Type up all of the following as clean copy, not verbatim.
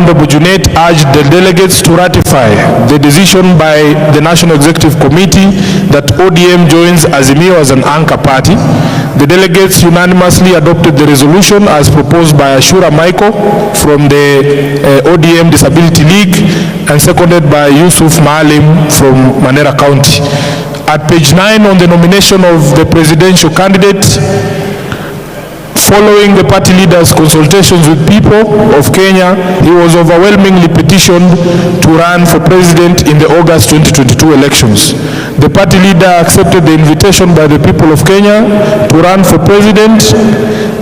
Honorable Junet urged the delegates to ratify the decision by the National Executive Committee that ODM joins Azimio as an anchor party. The delegates unanimously adopted the resolution as proposed by Ashura Michael from the ODM Disability League and seconded by Yusuf Maalim from Mandera County. At page 9 on the nomination of the presidential candidate, following the party leader's consultations with people of Kenya, he was overwhelmingly petitioned to run for president in the August 2022 elections. The party leader accepted the invitation by the people of Kenya to run for president,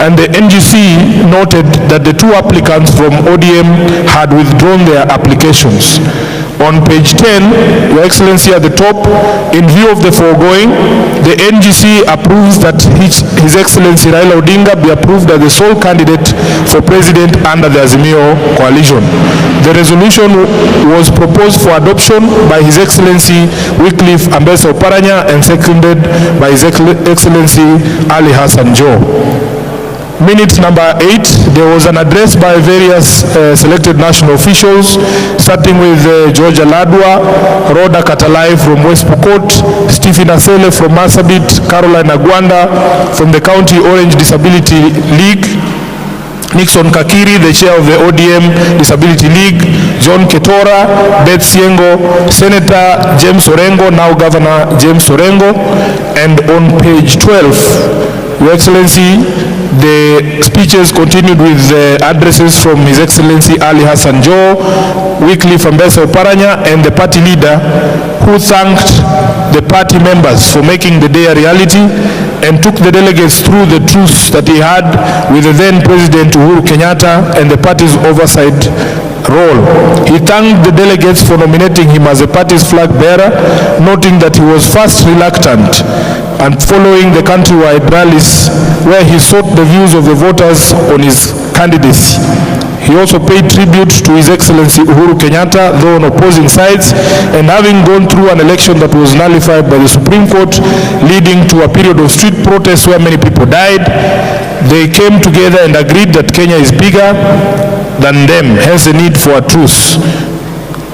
and the NGC noted that the two applicants from ODM had withdrawn their applications. On page 10, Your Excellency, at the top, in view of the foregoing, the NGC approves that His Excellency Raila Odinga be approved as the sole candidate for president under the Azimio coalition. The resolution was proposed for adoption by His Excellency Wycliffe Ambassa Oparanya and seconded by His Excellency Ali Hassan Joho. Minute number 8, there was an address by various selected national officials, starting with George Aladwa, Rhoda Katalai from West Pokot, Stephen Asele from Marsabit, Caroline Agwanda from the County Orange Disability League, Nixon Kakiri, the chair of the ODM Disability League, John Ketora, Beth Siengo, Senator James Orengo, now Governor James Orengo. And on page 12, Your Excellency, the speeches continued with the addresses from His Excellency Ali Hassan Joho, Wycliffe Ambassa Oparanya, and the party leader, who thanked the party members for making the day a reality and took the delegates through the truce that he had with the then President Uhuru Kenyatta and the party's oversight role. He thanked the delegates for nominating him as the party's flag bearer, noting that he was first reluctant and following the countrywide rallies where he sought the views of the voters on his candidacy. He also paid tribute to His Excellency Uhuru Kenyatta, though on opposing sides, and having gone through an election that was nullified by the Supreme Court, leading to a period of street protests where many people died, they came together and agreed that Kenya is bigger than them, hence the need for a truce.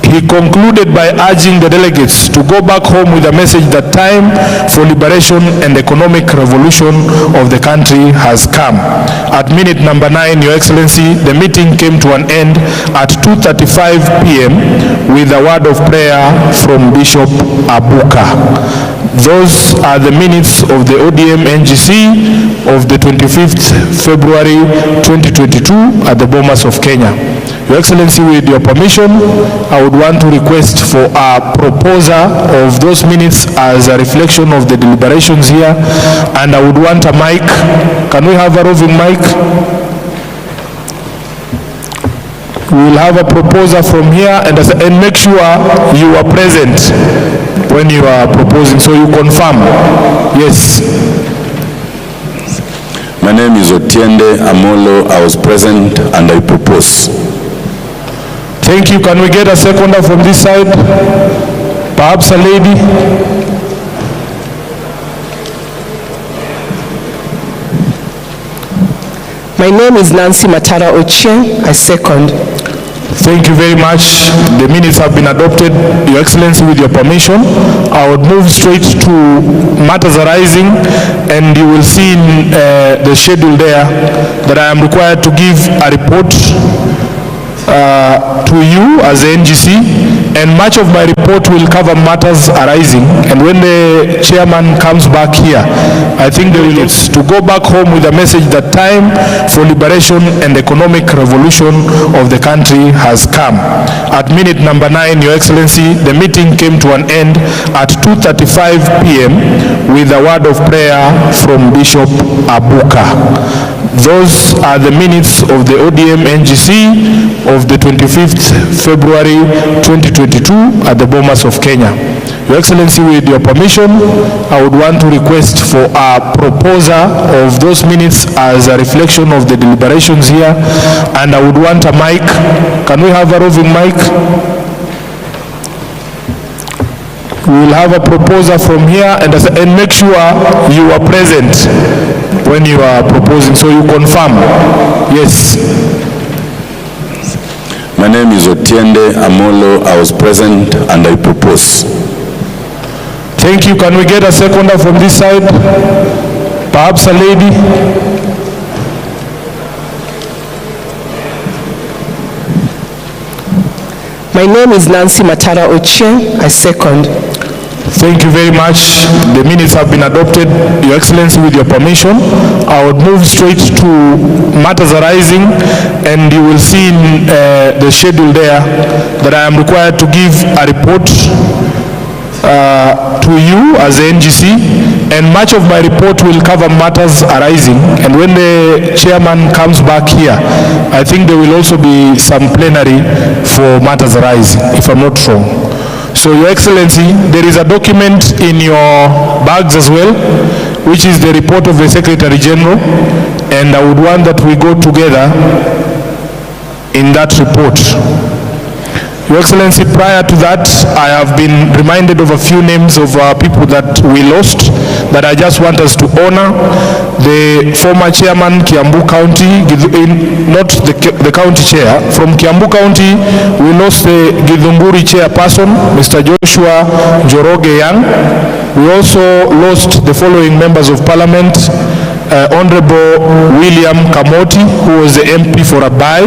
He concluded by urging the delegates to go back home with a message that time for liberation and economic revolution of the country has come. At minute number 9, Your Excellency, the meeting came to an end at 2:35 p.m. with a word of prayer from Bishop Abuka. Those are the minutes of the ODM NGC of the 25th February 2022 at the Bomas of Kenya. Your Excellency, with your permission, I would want to request for a proposer of those minutes as a reflection of the deliberations here, and I would want a mic. Can we have a roving mic? We will have a proposer from here, and make sure you are present when you are proposing, so you confirm. Yes. My name is Otiende Amolo. I was present and I propose. Thank you. Can we get a seconder from this side? Perhaps a lady? My name is Nancy Matara Ochieng. I second. Thank you very much. The minutes have been adopted. Your Excellency, with your permission, I would move straight to matters arising, and you will see in the schedule there that I am required to give a report to you as the NGC, and much of my report will cover matters arising. And when the chairman comes back here, I think there is to go back home with a message that time for liberation and economic revolution of the country has come. At minute number 9, Your Excellency, the meeting came to an end at 2:35 p.m. with a word of prayer from Bishop Abuka. Those are the minutes of the ODM NGC of the 25th February 2022 at the Bomas of Kenya. Your Excellency, with your permission, I would want to request for a proposer of those minutes as a reflection of the deliberations here, and I would want a mic. Can we have a roving mic? We will have a proposer from here, and make sure you are present when you are proposing, so you confirm. Yes. My name is Otiende Amolo. I was present and I propose. Thank you. Can we get a seconder from this side? Perhaps a lady? My name is Nancy Matara Ochieng. I second. Thank you very much. The minutes have been adopted. Your Excellency, with your permission, I would move straight to matters arising, and you will see in the schedule there that I am required to give a report to you as the NGC, and much of my report will cover matters arising. And when the chairman comes back here, I think there will also be some plenary for matters arising, if I'm not wrong. So, Your Excellency, there is a document in your bags as well, which is the report of the Secretary General, and I would want that we go together in that report. Your Excellency, prior to that, I have been reminded of a few names of people that we lost that I just want us to honor. The former chairman, Kiambu County, not the county chair, from Kiambu County, we lost the Githunguri chairperson, Mr. Joshua Njoroge Young. We also lost the following members of parliament: Honorable William Kamoti, who was the MP for Abai.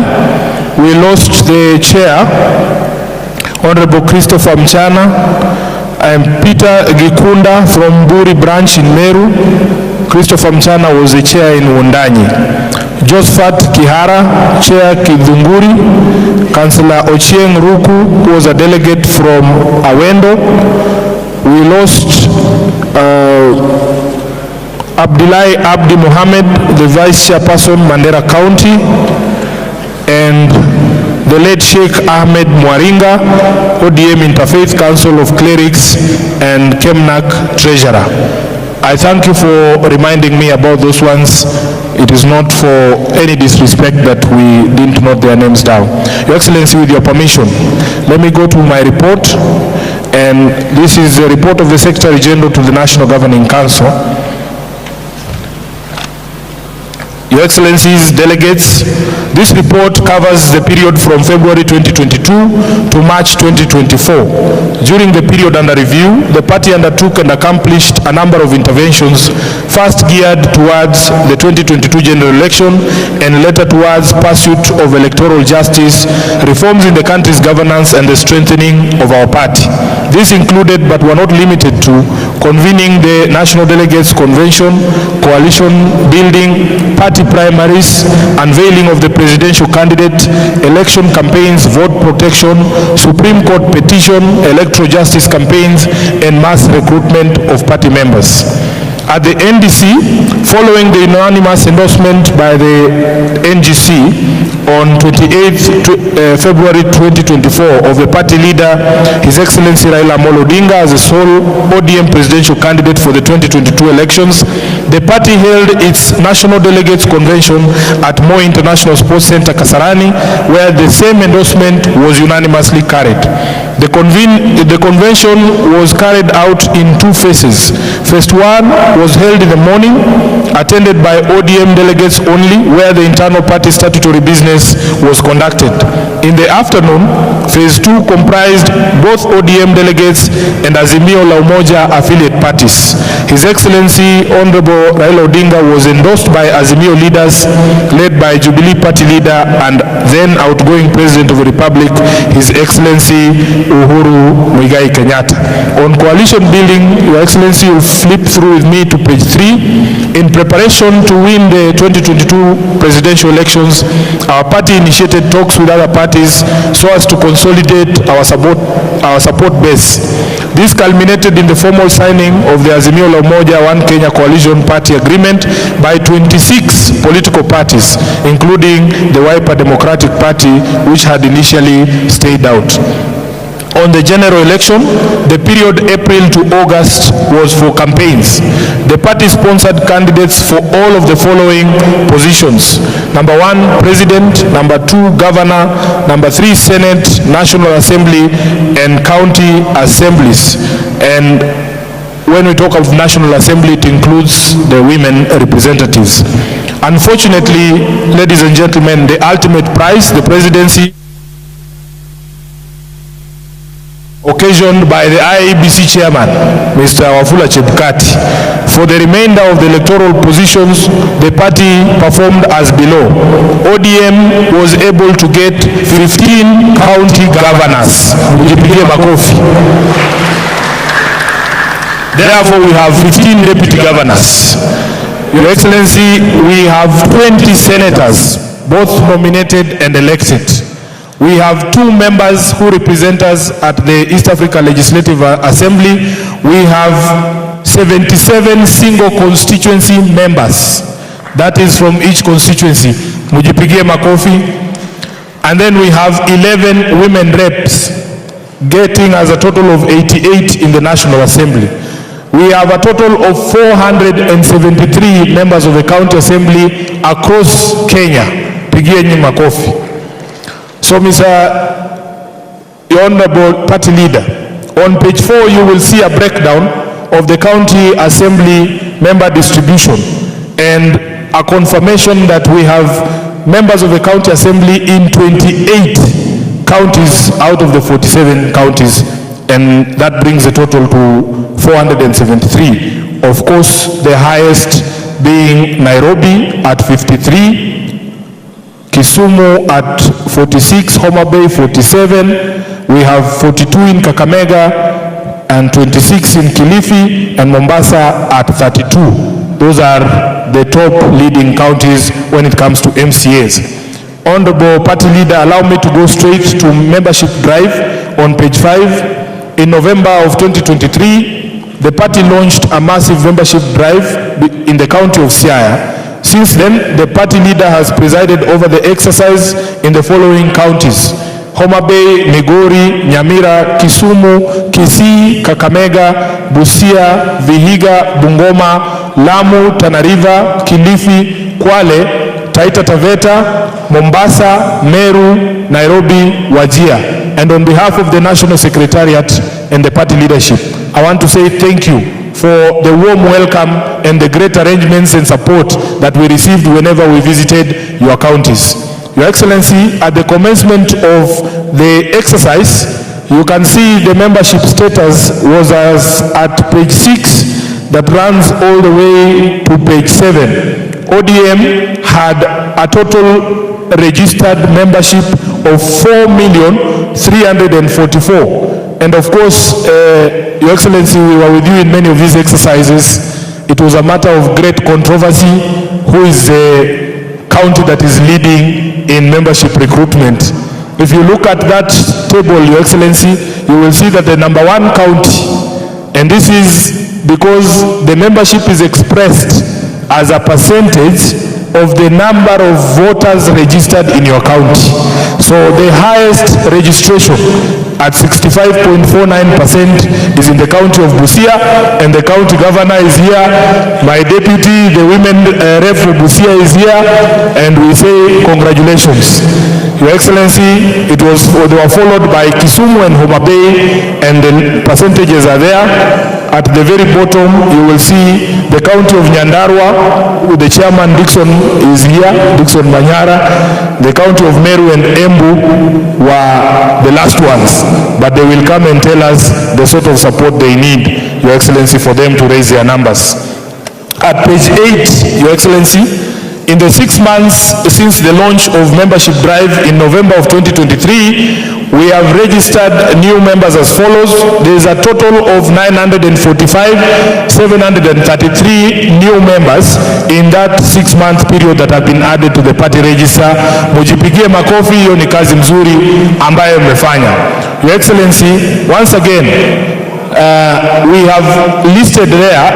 We lost the chair, Honorable Christopher Mchana, and Peter Gikunda from Buri branch in Meru. Christopher Mchana was the chair in Wundanyi. Josephat Kihara, chair Kidhunguri. Councillor Ochieng Ruku, who was a delegate from Awendo. We lost Abdullahi Abdi Mohammed, the vice chairperson, Mandera County, and the late Sheikh Ahmed Mwaringa, ODM Interfaith Council of Clerics and Kemnak Treasurer. I thank you for reminding me about those ones. It is not for any disrespect that we didn't note their names down. Your Excellency, with your permission, let me go to my report. And this is the report of the Secretary General to the National Governing Council. Your Excellencies, delegates, this report covers the period from February 2022 to March 2024. During the period under review, the party undertook and accomplished a number of interventions, first geared towards the 2022 general election and later towards pursuit of electoral justice, reforms in the country's governance and the strengthening of our party. This included, but were not limited to, convening the National Delegates Convention, coalition building, party primaries, unveiling of the presidential candidate, election campaigns, vote protection, Supreme Court petition, electoral justice campaigns, and mass recruitment of party members. At the NDC, following the unanimous endorsement by the NGC on 28th February 2024 of the party leader, His Excellency Raila Odinga, as the sole ODM presidential candidate for the 2022 elections, the party held its National Delegates Convention at Moi International Sports Center, Kasarani, where the same endorsement was unanimously carried. The convention was carried out in two phases. Phase one was held in the morning, attended by ODM delegates only, where the internal party statutory business was conducted. In the afternoon, phase two comprised both ODM delegates and Azimio la Umoja affiliate parties. His Excellency Honorable Raila Odinga was endorsed by Azimio leaders led by Jubilee Party leader and then outgoing President of the Republic, His Excellency Uhuru Kenyatta. On coalition building, Your Excellency will flip through with me to page 3. In preparation to win the 2022 presidential elections, our party initiated talks with other parties so as to consolidate our support base. This culminated in the formal signing of the Azimio la Umoja One Kenya Coalition Party Agreement by 26 political parties, including the Wiper Democratic Party, which had initially stayed out. On the general election, the period April to August was for campaigns. The party sponsored candidates for all of the following positions: number 1, President; number 2, Governor; number 3, Senate, National Assembly, and County Assemblies. And when we talk of National Assembly, it includes the women representatives. Unfortunately, ladies and gentlemen, the ultimate prize, the presidency, occasioned by the IEBC chairman, Mr. Wafula Chebukati. For the remainder of the electoral positions, the party performed as below. ODM was able to get 15 county governors. Mjipigie makofi. Therefore, we have 15 deputy governors. Your Excellency, we have 20 senators, both nominated and elected. We have 2 members who represent us at the East Africa Legislative Assembly. We have 77 single constituency members. That is from each constituency. Mujipigie makofi. And then we have 11 women reps, getting us a total of 88 in the National Assembly. We have a total of 473 members of the County Assembly across Kenya. Pigieni makofi. So, Mr. Honorable Party Leader, on page 4 you will see a breakdown of the County Assembly member distribution and a confirmation that we have members of the County Assembly in 28 counties out of the 47 counties, and that brings the total to 473. Of course, the highest being Nairobi at 53, Kisumu at 46, Homabay 47, we have 42 in Kakamega and 26 in Kilifi, and Mombasa at 32. Those are the top leading counties when it comes to MCAs. Honorable Party Leader, allow me to go straight to membership drive on page 5. In November of 2023, the party launched a massive membership drive in the county of Siaya. Since then, the party leader has presided over the exercise in the following counties: Homabay, Migori, Nyamira, Kisumu, Kisii, Kakamega, Busia, Vihiga, Bungoma, Lamu, Tana River, Kilifi, Kwale, Taita Taveta, Mombasa, Meru, Nairobi, Wajir. And on behalf of the National Secretariat and the party leadership, I want to say thank you for the warm welcome and the great arrangements and support that we received whenever we visited your counties. Your Excellency, at the commencement of the exercise, you can see the membership status was as at page 6 that runs all the way to page 7. ODM had a total registered membership of 4,344,000. And of course, Your Excellency, we were with you in many of these exercises. It was a matter of great controversy. Who is the county that is leading in membership recruitment? If you look at that table, Your Excellency, you will see that the number 1 county, and this is because the membership is expressed as a percentage of the number of voters registered in your county. So the highest registration at 65.49% is in the county of Busia, and the county governor is here. My deputy, the women rep for Busia, is here, and we say congratulations. Your Excellency, they were followed by Kisumu and Homabay, and the percentages are there. At the very bottom, you will see the county of Nyandarua, with the chairman Dixon is here, Dixon Manyora. The county of Meru and Embu were the last ones, but they will come and tell us the sort of support they need, Your Excellency, for them to raise their numbers. At page 8, Your Excellency, in the 6 months since the launch of membership drive in November of 2023, we have registered new members as follows. There is a total of 945,733 new members in that 6-month period that have been added to the party register. Mujipigie makofi, hiyo ni kazi mzuri ambayo mmefanya. Your Excellency, once again, we have listed there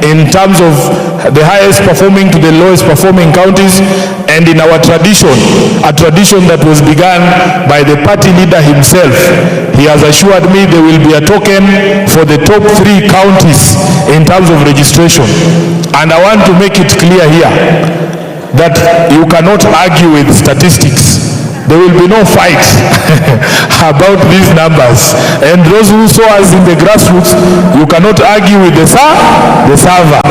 in terms of the highest performing to the lowest performing counties, and in our tradition, a tradition that was begun by the party leader himself, he has assured me there will be a token for the top 3 counties in terms of registration. And I want to make it clear here that you cannot argue with statistics. There will be no fight about these numbers. And those who saw us in the grassroots, you cannot argue with the server.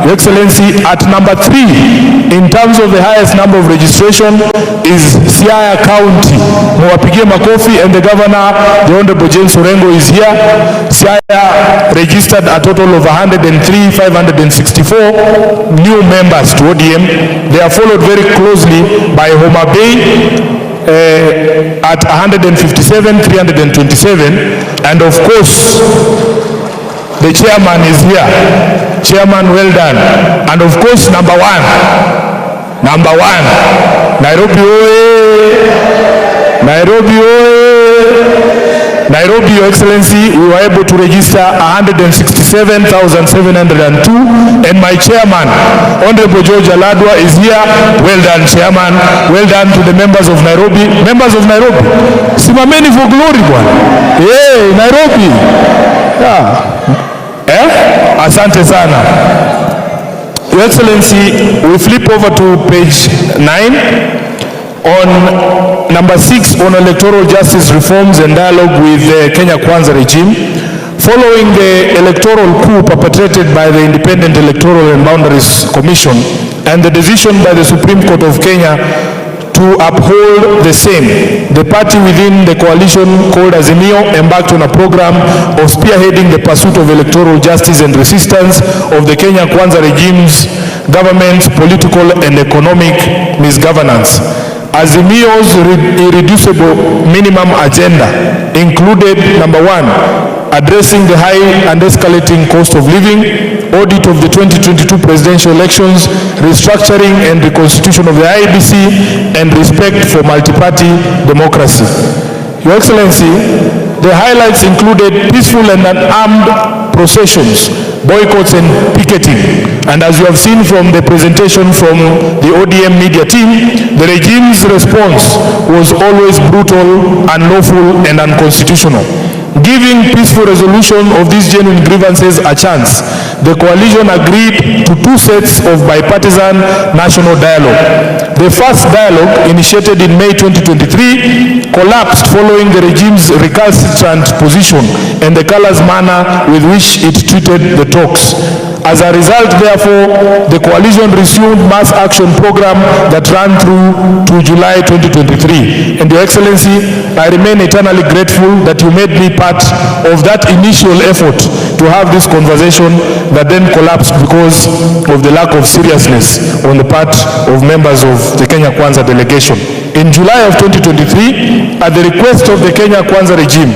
Your Excellency, at number 3, in terms of the highest number of registration, is Siaya County. Mwapigie makofi, and the governor, the Honorable James Orengo, is here. Siaya registered a total of 103,564 new members to ODM. They are followed very closely by Homa Bay at 157,327, and of course the chairman is here. Chairman, well done. And of course number one, Nairobi oye, Nairobi oye. Nairobi, Your Excellency, we were able to register 167,702, and my chairman, Honorable Jaalango, is here. Well done, chairman. Well done to the members of Nairobi. Members of Nairobi, simameni for glory, bwana. Hey, Nairobi. Yeah. Asante sana. Your Excellency, we flip over to page 9. On number 6, on electoral justice reforms and dialogue with the Kenya Kwanza regime, following the electoral coup perpetrated by the Independent Electoral and Boundaries Commission and the decision by the Supreme Court of Kenya to uphold the same, the party within the coalition called Azimio embarked on a program of spearheading the pursuit of electoral justice and resistance of the Kenya Kwanza regime's government's political and economic misgovernance. Azimio's irreducible minimum agenda included, number 1, addressing the high and escalating cost of living, audit of the 2022 presidential elections, restructuring and reconstitution of the IEBC, and respect for multi-party democracy. Your Excellency, the highlights included peaceful and unarmed processions, boycotts and picketing. And as you have seen from the presentation from the ODM media team, the regime's response was always brutal, unlawful and unconstitutional. Giving peaceful resolution of these genuine grievances a chance, the coalition agreed to 2 sets of bipartisan national dialogue. The first dialogue, initiated in May 2023, collapsed following the regime's recalcitrant position and the callous manner with which it treated the talks. As a result, therefore, the coalition resumed mass action program that ran through to July 2023. And Your Excellency, I remain eternally grateful that you made me part of that initial effort to have this conversation that then collapsed because of the lack of seriousness on the part of members of the Kenya Kwanza delegation. In July of 2023, at the request of the Kenya Kwanza regime,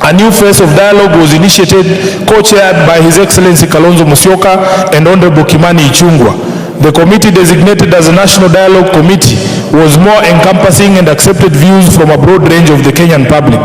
a new phase of dialogue was initiated, co-chaired by His Excellency Kalonzo Musyoka and Honorable Kimani Ichung'wah. The committee, designated as a National Dialogue Committee, was more encompassing and accepted views from a broad range of the Kenyan public.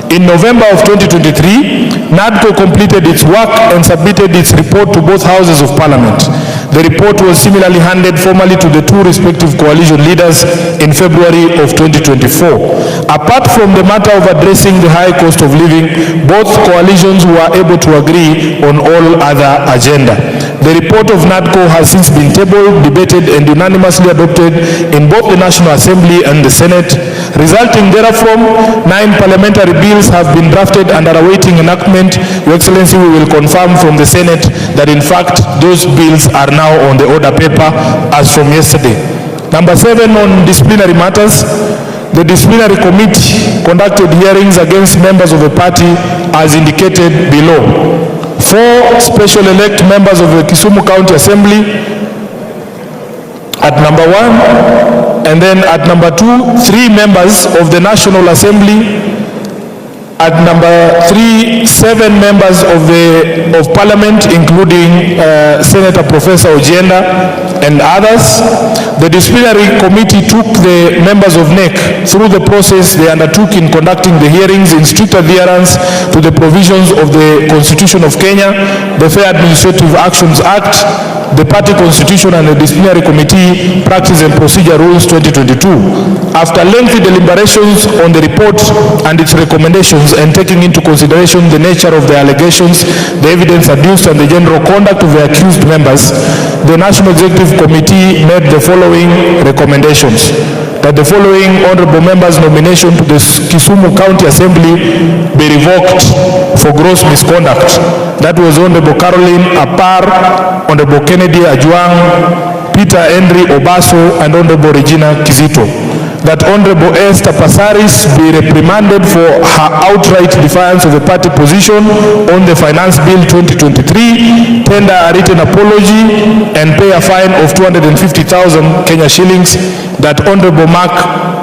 In November of 2023, NADCO completed its work and submitted its report to both houses of parliament. The report was similarly handed formally to the 2 respective coalition leaders in February of 2024. Apart from the matter of addressing the high cost of living, both coalitions were able to agree on all other agenda. The report of NADCO has since been tabled, debated and unanimously adopted in both the National Assembly and the Senate. Resulting therefrom, 9 parliamentary bills have been drafted and are awaiting enactment. Your Excellency, we will confirm from the Senate that in fact those bills are now on the order paper as from yesterday. Number 7, on disciplinary matters. The disciplinary committee conducted hearings against members of the party as indicated below. 4 special elect members of the Kisumu County Assembly at number 1, and then at number 2, 3 members of the National Assembly. At number 3, 7 members of Parliament, including Senator Professor Ojienda and others. The disciplinary committee took the members of NEC through the process they undertook in conducting the hearings in strict adherence to the provisions of the Constitution of Kenya, the Fair Administrative Actions Act, the Party Constitution and the Disciplinary Committee Practice and Procedure Rules 2022. After lengthy deliberations on the report and its recommendations and taking into consideration the nature of the allegations, the evidence adduced and the general conduct of the accused members, the National Executive Executive Committee made the following recommendations: that the following honorable members' nomination to the Kisumu County Assembly be revoked for gross misconduct. That was Honorable Caroline Apar, Honorable Kennedy Ajuang, Peter Henry Obaso, and Honorable Regina Kizito. That Honorable Esther Passaris be reprimanded for her outright defiance of a party position on the Finance Bill 2023, tender a written apology, and pay a fine of 250,000 Kenya shillings. That Honorable Mark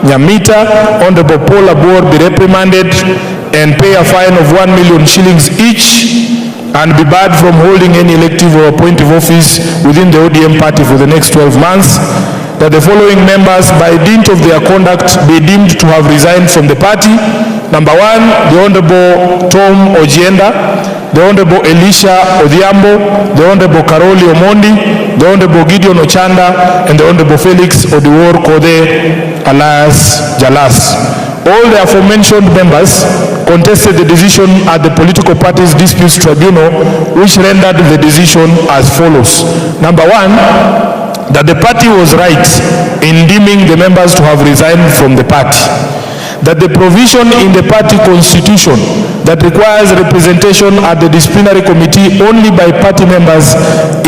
Nyamita, Honorable Paul Abor be reprimanded and pay a fine of 1 million shillings each, and be barred from holding any elective or appointive office within the ODM party for the next 12 months. That the following members, by dint of their conduct, be deemed to have resigned from the party. Number 1, the Honorable Tom Ojienda, the Honorable Elisha Odhiambo, the Honorable Karoli Omondi, the Honorable Gideon Ochanda, and the Honorable Felix Odiwor Kode alias Jalas. All the aforementioned members contested the decision at the Political Parties Disputes Tribunal, which rendered the decision as follows. Number 1, that the party was right in deeming the members to have resigned from the party. That the provision in the party constitution that requires representation at the disciplinary committee only by party members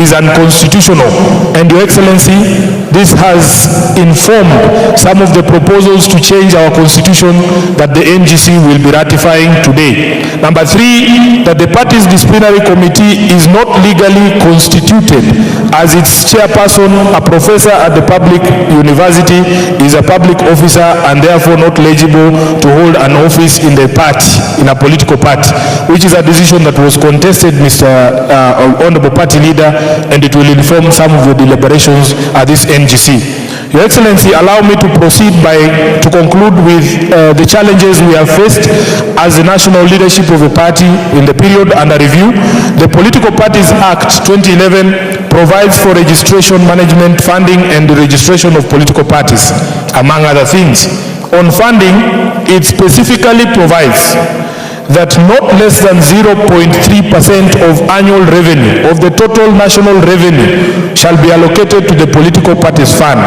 is unconstitutional. And Your Excellency, this has informed some of the proposals to change our constitution that the NGC will be ratifying today. Number 3, that the party's disciplinary committee is not legally constituted, as its chairperson, a professor at the public university, is a public officer and therefore not eligible to hold an office in the party, in a political party, which is a decision that was contested, Mr. Honorable Party Leader, and it will inform some of the deliberations at this NGC. Your Excellency, allow me to proceed to conclude with the challenges we have faced as the national leadership of a party in the period under review. The Political Parties Act 2011 provides for registration, management, funding, and the registration of political parties, among other things. On funding, it specifically provides that not less than 0.3% of annual revenue, of the total national revenue, shall be allocated to the political parties fund,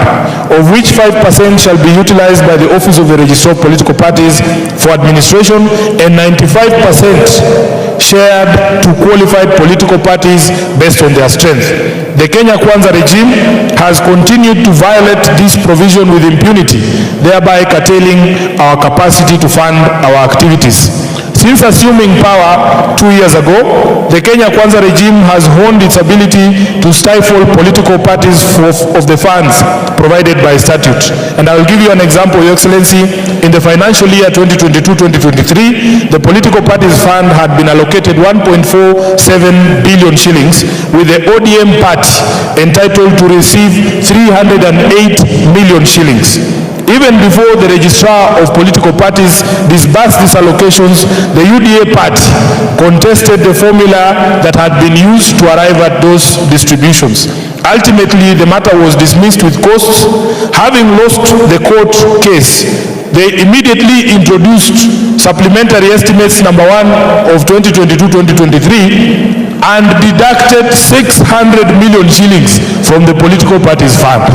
of which 5% shall be utilized by the Office of the Registrar of Political Parties for administration, and 95% shared to qualified political parties based on their strength. The Kenya Kwanza regime has continued to violate this provision with impunity, thereby curtailing our capacity to fund our activities. Since assuming power 2 years ago, the Kenya Kwanza regime has honed its ability to stifle political parties of the funds provided by statute. And I will give you an example, Your Excellency. In the financial year 2022-2023, the political parties fund had been allocated 1.47 billion shillings, with the ODM party entitled to receive 308 million shillings. Even before the registrar of political parties disbursed these allocations, the UDA party contested the formula that had been used to arrive at those distributions. Ultimately, the matter was dismissed with costs. Having lost the court case, they immediately introduced supplementary estimates number 1 of 2022-2023 and deducted 600 million shillings from the political parties fund.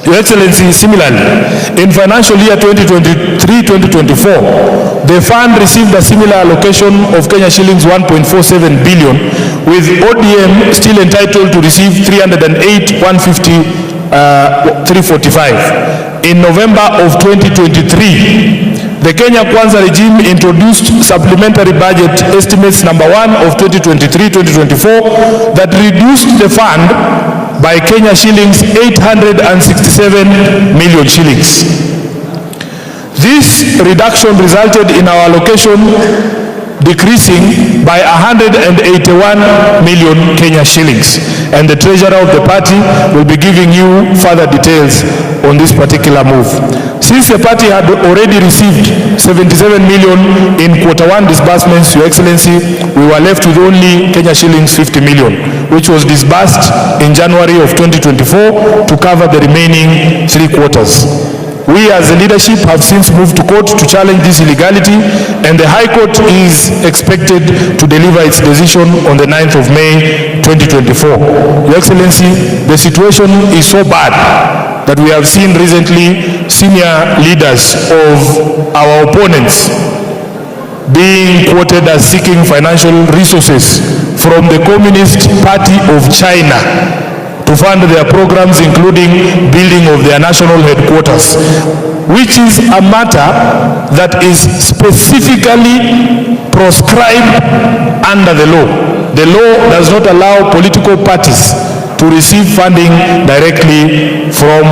Your Excellency, similarly, in financial year 2023-2024, the fund received a similar allocation of Kenya shillings 1.47 billion, with ODM still entitled to receive 308,150,345. In November of 2023, the Kenya Kwanza regime introduced supplementary budget estimates number 1 of 2023-2024 that reduced the fund by Kenya shillings 867 million shillings. This reduction resulted in our allocation decreasing by 181 million Kenya shillings, and the treasurer of the party will be giving you further details on this particular move. Since the party had already received 77 million in Q1 disbursements, Your Excellency, we were left with only Kenya shillings 50 million, which was disbursed in January of 2024 to cover the remaining 3 quarters. We as the leadership have since moved to court to challenge this illegality, and the High Court is expected to deliver its decision on the 9th of May 2024. Your Excellency, the situation is so bad that we have seen recently senior leaders of our opponents being quoted as seeking financial resources from the Communist Party of China to fund their programs, including building of their national headquarters, which is a matter that is specifically proscribed under the law. The law does not allow political parties to receive funding directly from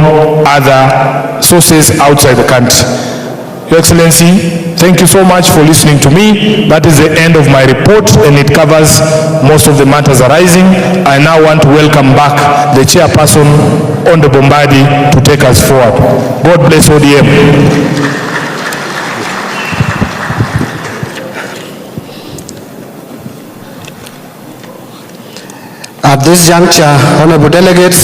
other sources outside the country. Your Excellency, thank you so much for listening to me. That is the end of my report, and it covers most of the matters arising. I now want to welcome back the chairperson on the Bombadi to take us forward. God bless ODM. At this juncture, honorable delegates,